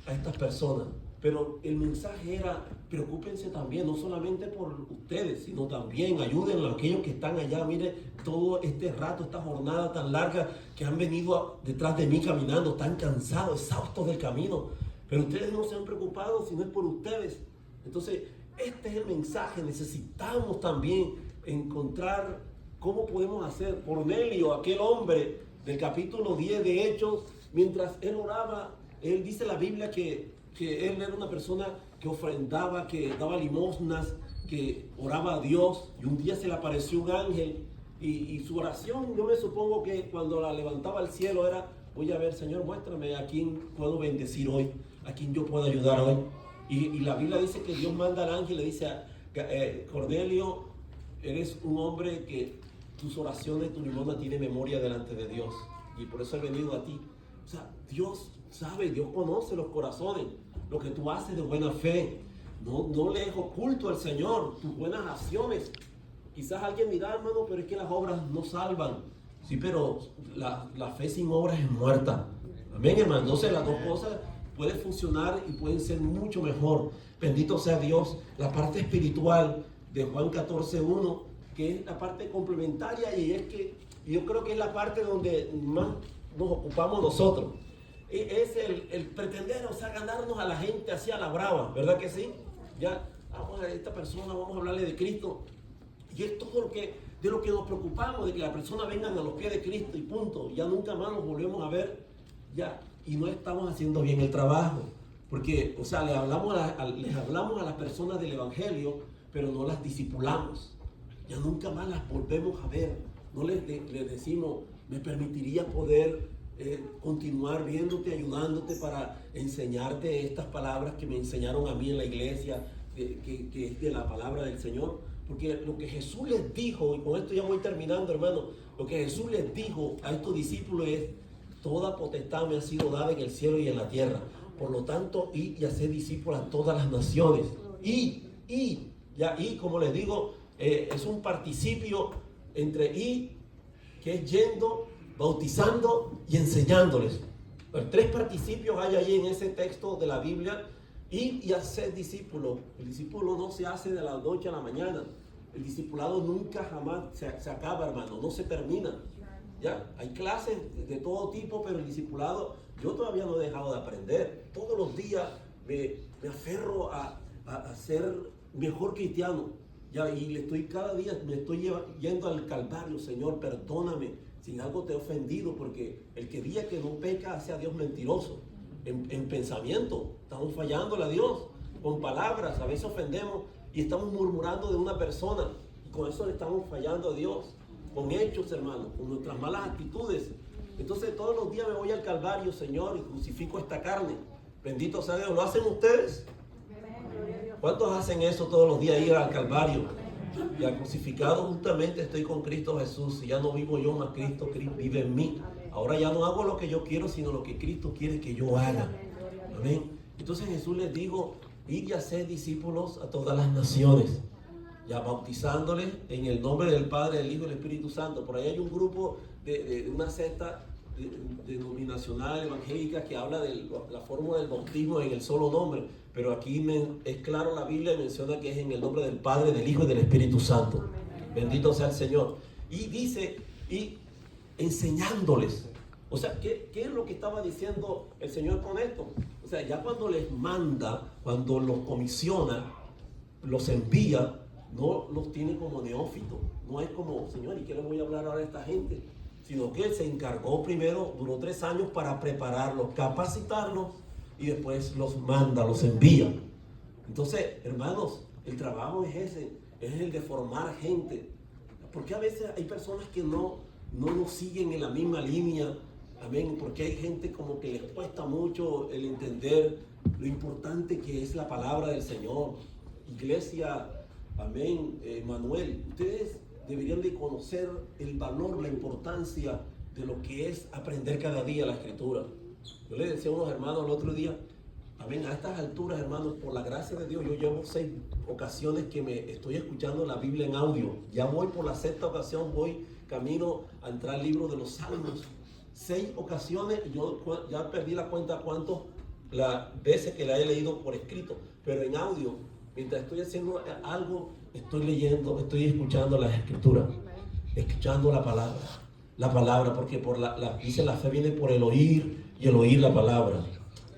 a estas personas? Pero el mensaje era, preocúpense también, no solamente por ustedes, sino también ayuden a aquellos que están allá. Mire, todo este rato, esta jornada tan larga que han venido detrás de mí caminando, tan cansados, exhaustos del camino. Pero ustedes no se han preocupado, sino es por ustedes. Entonces, este es el mensaje. Necesitamos también encontrar cómo podemos hacer. Cornelio, aquel hombre del capítulo 10 de Hechos, mientras él oraba, él dice la Biblia que él era una persona que ofrendaba, que daba limosnas, que oraba a Dios, y un día se le apareció un ángel, y su oración, yo me supongo que cuando la levantaba al cielo era, voy a ver, Señor, muéstrame a quién puedo bendecir hoy, a quién yo puedo ayudar hoy. Y la Biblia dice que Dios manda al ángel y le dice a Cornelio, eres un hombre que tus oraciones, tu limosna tiene memoria delante de Dios, y por eso he venido a ti. O sea, Dios sabe, Dios conoce los corazones, lo que tú haces de buena fe. No le es oculto al Señor tus buenas acciones. Quizás alguien dirá, hermano, pero es que las obras no salvan. Sí, pero la fe sin obras es muerta. Amén, hermano. Entonces las dos cosas pueden funcionar y pueden ser mucho mejor. Bendito sea Dios. La parte espiritual de Juan 14:1, que es la parte complementaria, y es que yo creo que es la parte donde más nos ocupamos nosotros. Es el pretender, o sea, ganarnos a la gente así a la brava, ¿verdad que sí? Ya, vamos a esta persona, vamos a hablarle de Cristo. Y es todo de lo que nos preocupamos, de que la persona venga a los pies de Cristo y punto. Ya nunca más nos volvemos a ver, ya. Y no estamos haciendo bien el trabajo. Porque, o sea, les hablamos a las personas del Evangelio, pero no las discipulamos. Ya nunca más las volvemos a ver. No les decimos, me permitiría poder continuar viéndote, ayudándote para enseñarte estas palabras que me enseñaron a mí en la iglesia, que es de la palabra del Señor. Porque lo que Jesús les dijo, y con esto ya voy terminando, hermano, lo que Jesús les dijo a estos discípulos es, toda potestad me ha sido dada en el cielo y en la tierra. Por lo tanto, id y haced discípulos a todas las naciones. Y como les digo, es un participio entre y, que es yendo, bautizando y enseñándoles. Los 3 participios hay allí en ese texto de la Biblia. Y hacer discípulos. El discípulo no se hace de la noche a la mañana. El discipulado nunca jamás se acaba, hermano. No se termina. ¿Ya? Hay clases de todo tipo, pero el discipulado yo todavía no he dejado de aprender. Todos los días me aferro a ser mejor cristiano. ¿Ya? Y cada día me estoy yendo al Calvario. Señor, perdóname si en algo te he ofendido, porque el que diga que no peca hace a Dios mentiroso. En pensamiento estamos fallándole a Dios, con palabras a veces ofendemos y estamos murmurando de una persona, y con eso le estamos fallando a Dios, con hechos, hermano, con nuestras malas actitudes. Entonces todos los días me voy al Calvario, Señor, y crucifico esta carne. Bendito sea Dios. ¿Lo hacen ustedes? ¿Cuántos hacen eso todos los días, ir al Calvario? Ya crucificado justamente estoy con Cristo Jesús, y ya no vivo yo, más Cristo vive en mí. Ahora ya no hago lo que yo quiero, sino lo que Cristo quiere que yo haga. Amén. Entonces Jesús les dijo, id y haced discípulos a todas las naciones, ya bautizándoles en el nombre del Padre, del Hijo y del Espíritu Santo. Por ahí hay un grupo de una secta denominacional evangélica que habla de la fórmula del bautismo en el solo nombre, pero aquí es claro, la Biblia menciona que es en el nombre del Padre, del Hijo y del Espíritu Santo. Bendito sea el Señor. Y dice, y enseñándoles. O sea, ¿qué es lo que estaba diciendo el Señor con esto? O sea, ya cuando les manda, cuando los comisiona, los envía, no los tiene como neófitos. No es como, Señor, ¿y qué le voy a hablar ahora a esta gente? Sino que Él se encargó primero, duró 3 años para prepararlos, capacitarlos, y después los manda, los envía. Entonces, hermanos, el trabajo es ese, es el de formar gente. Porque a veces hay personas que no nos siguen en la misma línea, amén, porque hay gente como que les cuesta mucho el entender lo importante que es la palabra del Señor. Iglesia, amén, Manuel, ustedes deberían de conocer el valor, la importancia de lo que es aprender cada día la Escritura. Yo le decía a unos hermanos el otro día, amén, a estas alturas, hermanos, por la gracia de Dios, yo llevo 6 ocasiones que me estoy escuchando la Biblia en audio. Ya voy por la 6ª ocasión, voy camino a entrar al libro de los Salmos. 6 ocasiones, yo ya perdí la cuenta cuántas las veces que la he leído por escrito, pero en audio, mientras estoy haciendo algo, estoy leyendo, estoy escuchando las Escrituras, escuchando la palabra, porque dice la fe viene por el oír y el oír la palabra.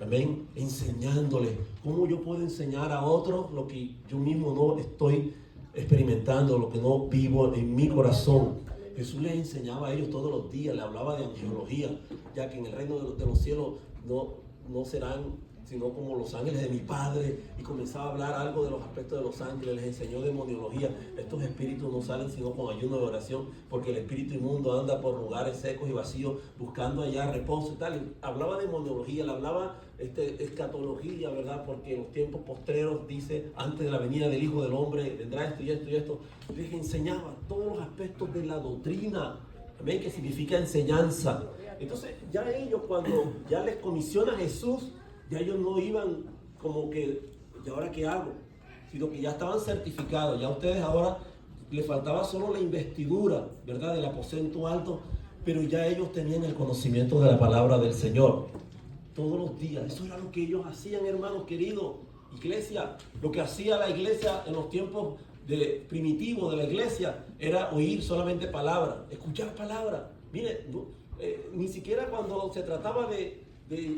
Amén, enseñándole. ¿Cómo yo puedo enseñar a otros lo que yo mismo no estoy experimentando, lo que no vivo en mi corazón? Jesús les enseñaba a ellos todos los días, le hablaba de angelología, ya que en el reino de los cielos no serán sino como los ángeles de mi Padre, y comenzaba a hablar algo de los aspectos de los ángeles, les enseñó demoniología. Estos espíritus no salen sino con ayuno de oración, porque el espíritu inmundo anda por lugares secos y vacíos, buscando allá reposo y tal. Y hablaba de demoniología, le hablaba escatología, ¿verdad? Porque en los tiempos postreros, dice, antes de la venida del Hijo del Hombre, vendrá esto y esto y esto. Les enseñaba todos los aspectos de la doctrina, ¿amén? Que significa enseñanza. Entonces, ya ellos, cuando ya les comisiona Jesús, ya ellos no iban como que, ¿y ahora qué hago? Sino que ya estaban certificados. Ya a ustedes ahora les faltaba solo la investidura, ¿verdad? Del aposento alto, pero ya ellos tenían el conocimiento de la palabra del Señor. Todos los días. Eso era lo que ellos hacían, hermanos queridos. Iglesia, lo que hacía la iglesia en los tiempos primitivos de la iglesia era oír solamente palabra, escuchar palabra. Mire, ni siquiera cuando se trataba de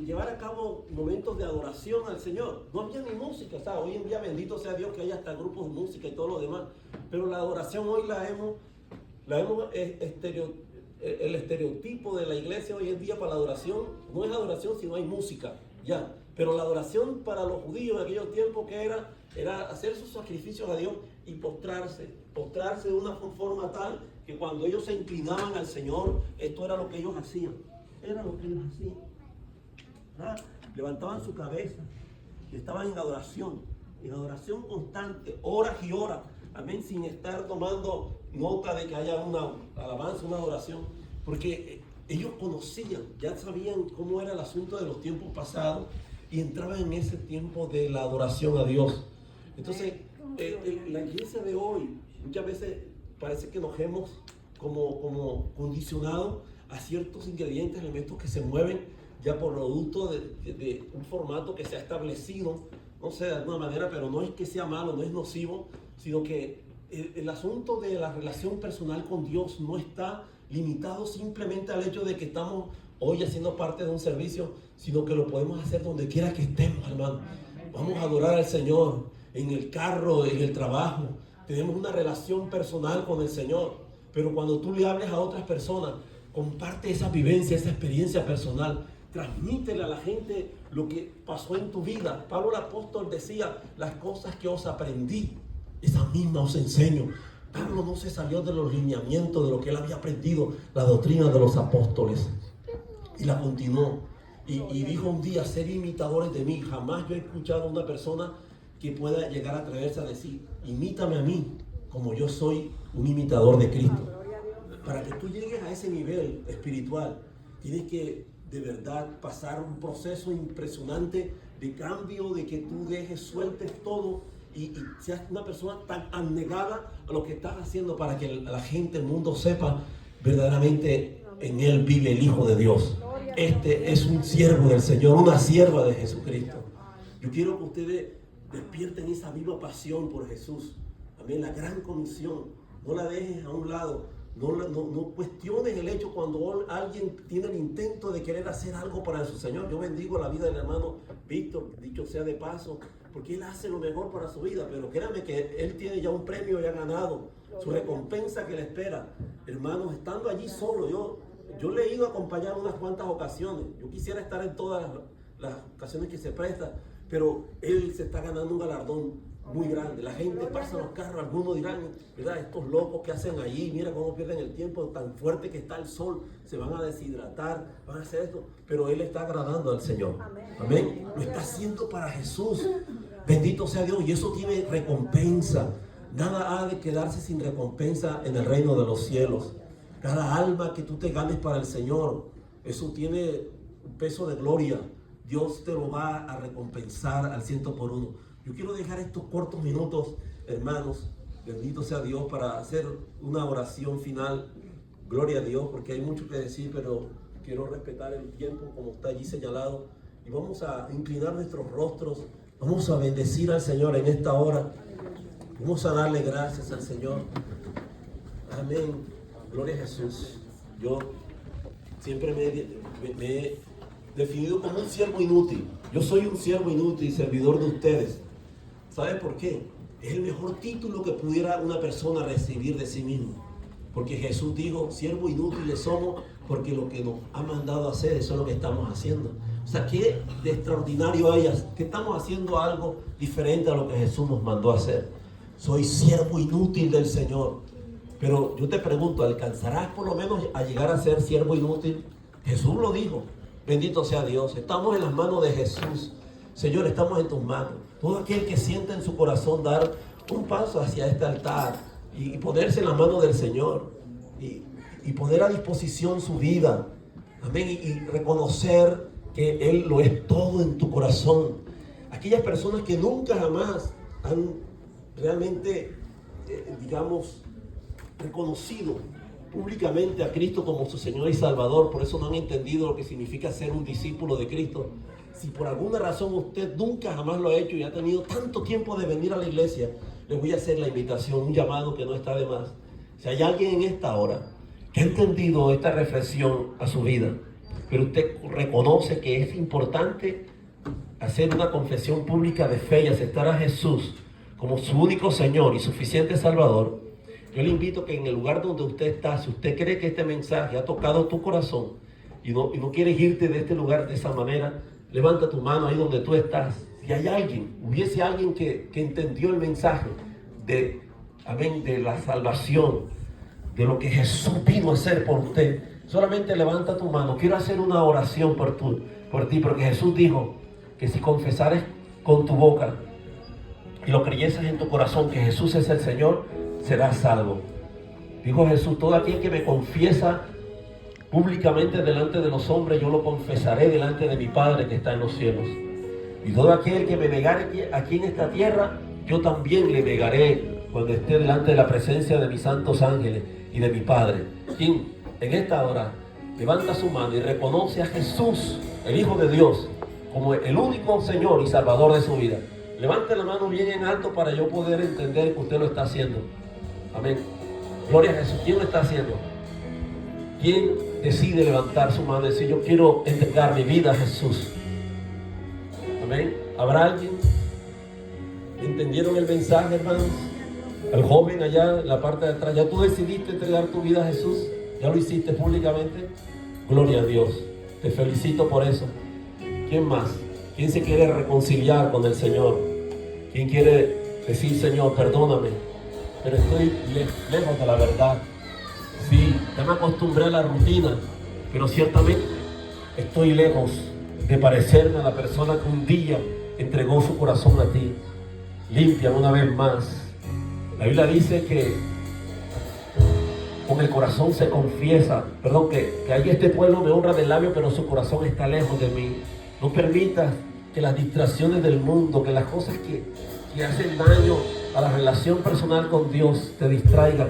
llevar a cabo momentos de adoración al Señor, no había ni música. O sea, hoy en día, bendito sea Dios, que hay hasta grupos de música y todo lo demás, pero la adoración hoy el estereotipo de la iglesia hoy en día para la adoración no es adoración si no hay música, ya. Pero la adoración para los judíos en aquellos tiempos, que era hacer sus sacrificios a Dios y postrarse de una forma tal que cuando ellos se inclinaban al Señor, esto era lo que ellos hacían. ¿Ah? Levantaban su cabeza y estaban en adoración constante, horas y horas, amén, sin estar tomando nota de que haya una alabanza, una adoración, porque ellos conocían, ya sabían cómo era el asunto de los tiempos pasados y entraban en ese tiempo de la adoración a Dios. Entonces, la iglesia de hoy, muchas veces parece que nos hemos como condicionado a ciertos ingredientes, elementos que se mueven ya por producto de un formato que se ha establecido, no sé, de alguna manera, pero no es que sea malo, no es nocivo, sino que el asunto de la relación personal con Dios no está limitado simplemente al hecho de que estamos hoy haciendo parte de un servicio, sino que lo podemos hacer donde quiera que estemos, hermano. Vamos a adorar al Señor en el carro, en el trabajo. Tenemos una relación personal con el Señor, pero cuando tú le hables a otras personas, comparte esa vivencia, esa experiencia personal. Transmítele a la gente lo que pasó en tu vida. Pablo el apóstol decía, las cosas que os aprendí, esas mismas os enseño. Pablo no se salió de los lineamientos de lo que él había aprendido, la doctrina de los apóstoles, y la continuó. Y dijo un día, ser imitadores de mí. Jamás yo he escuchado a una persona que pueda llegar a atreverse a decir, imítame a mí, como yo soy un imitador de Cristo. Para que tú llegues a ese nivel espiritual, tienes que de verdad pasar un proceso impresionante de cambio, de que tú sueltes todo y seas una persona tan abnegada a lo que estás haciendo, para que la gente, el mundo sepa verdaderamente en él vive el Hijo de Dios. Este es un siervo del Señor, una sierva de Jesucristo. Yo quiero que ustedes despierten esa viva pasión por Jesús. Amén, la gran comisión. No la dejes a un lado. No cuestiones el hecho cuando alguien tiene el intento de querer hacer algo para su Señor. Yo bendigo la vida del hermano Víctor, dicho sea de paso, porque él hace lo mejor para su vida, pero créanme que él tiene ya un premio ya ganado, su recompensa que le espera. Hermanos, estando allí solo, yo le he ido a acompañar unas cuantas ocasiones. Yo quisiera estar en todas las ocasiones que se presta, pero él se está ganando un galardón muy grande. La gente pasa los carros, algunos dirán, ¿verdad? Estos locos que hacen allí, mira cómo pierden el tiempo, tan fuerte que está el sol, se van a deshidratar, van a hacer esto, pero él está agradando al Señor. Amén. Lo está haciendo para Jesús. Bendito sea Dios, y eso tiene recompensa. Nada ha de quedarse sin recompensa en el reino de los cielos. Cada alma que tú te ganes para el Señor, eso tiene un peso de gloria. Dios te lo va a recompensar al 100%. Yo quiero dejar estos cortos minutos, hermanos, bendito sea Dios, para hacer una oración final. Gloria a Dios, porque hay mucho que decir, pero quiero respetar el tiempo como está allí señalado. Y vamos a inclinar nuestros rostros, vamos a bendecir al Señor en esta hora. Vamos a darle gracias al Señor. Amén. Gloria a Jesús. Yo siempre me he definido como un siervo inútil. Yo soy un siervo inútil y servidor de ustedes. ¿Sabe por qué? Es el mejor título que pudiera una persona recibir de sí mismo. Porque Jesús dijo, siervo inútiles somos porque lo que nos ha mandado a hacer, eso es lo que estamos haciendo. O sea, ¿qué de extraordinario hay? Que estamos haciendo algo diferente a lo que Jesús nos mandó a hacer. Soy siervo inútil del Señor. Pero yo te pregunto, ¿alcanzarás por lo menos a llegar a ser siervo inútil? Jesús lo dijo. Bendito sea Dios. Estamos en las manos de Jesús. Señor, estamos en tus manos. Todo aquel que sienta en su corazón dar un paso hacia este altar y ponerse en las manos del Señor y poner a disposición su vida. Amén. Y reconocer que Él lo es todo en tu corazón. Aquellas personas que nunca jamás han realmente, reconocido públicamente a Cristo como su Señor y Salvador, por eso no han entendido lo que significa ser un discípulo de Cristo. Si por alguna razón usted nunca jamás lo ha hecho y ha tenido tanto tiempo de venir a la iglesia, les voy a hacer la invitación, un llamado que no está de más. Si hay alguien en esta hora que ha entendido esta reflexión a su vida, pero usted reconoce que es importante hacer una confesión pública de fe y aceptar a Jesús como su único Señor y suficiente Salvador, yo le invito que en el lugar donde usted está, si usted cree que este mensaje ha tocado tu corazón y no quieres irte de este lugar de esa manera, levanta tu mano ahí donde tú estás. Si hay alguien, hubiese alguien que entendió el mensaje de la salvación, de lo que Jesús vino a hacer por usted, solamente levanta tu mano. Quiero hacer una oración por ti, porque Jesús dijo que si confesares con tu boca y lo creyeses en tu corazón que Jesús es el Señor, serás salvo. Dijo Jesús, todo aquel que me confiesa públicamente delante de los hombres, yo lo confesaré delante de mi Padre que está en los cielos. Y todo aquel que me negare aquí en esta tierra, yo también le negaré cuando esté delante de la presencia de mis santos ángeles y de mi Padre. Quien en esta hora levanta su mano y reconoce a Jesús, el Hijo de Dios, como el único Señor y Salvador de su vida. Levante la mano bien en alto para yo poder entender que usted lo está haciendo. Amén. Gloria a Jesús. ¿Quién lo está haciendo? ¿Quién decide levantar su mano y decir, yo quiero entregar mi vida a Jesús? Amén. ¿Habrá alguien? ¿Entendieron el mensaje, hermanos? El joven allá en la parte de atrás, ¿ya tú decidiste entregar tu vida a Jesús? ¿Ya lo hiciste públicamente? Gloria a Dios. Te felicito por eso. ¿Quién más? ¿Quién se quiere reconciliar con el Señor? ¿Quién quiere decir, Señor, perdóname, pero estoy lejos de la verdad? Sí, ya me acostumbré a la rutina, pero ciertamente estoy lejos de parecerme a la persona que un día entregó su corazón a ti. Limpia una vez más. La Biblia dice que con el corazón se confiesa, que ahí este pueblo me honra del labio, pero su corazón está lejos de mí. No permitas que las distracciones del mundo, que las cosas que hacen daño a la relación personal con Dios te distraigan.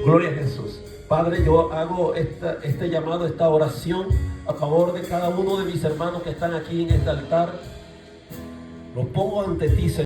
Gloria a Jesús. Padre, yo hago este llamado, esta oración a favor de cada uno de mis hermanos que están aquí en este altar. Los pongo ante ti, Señor.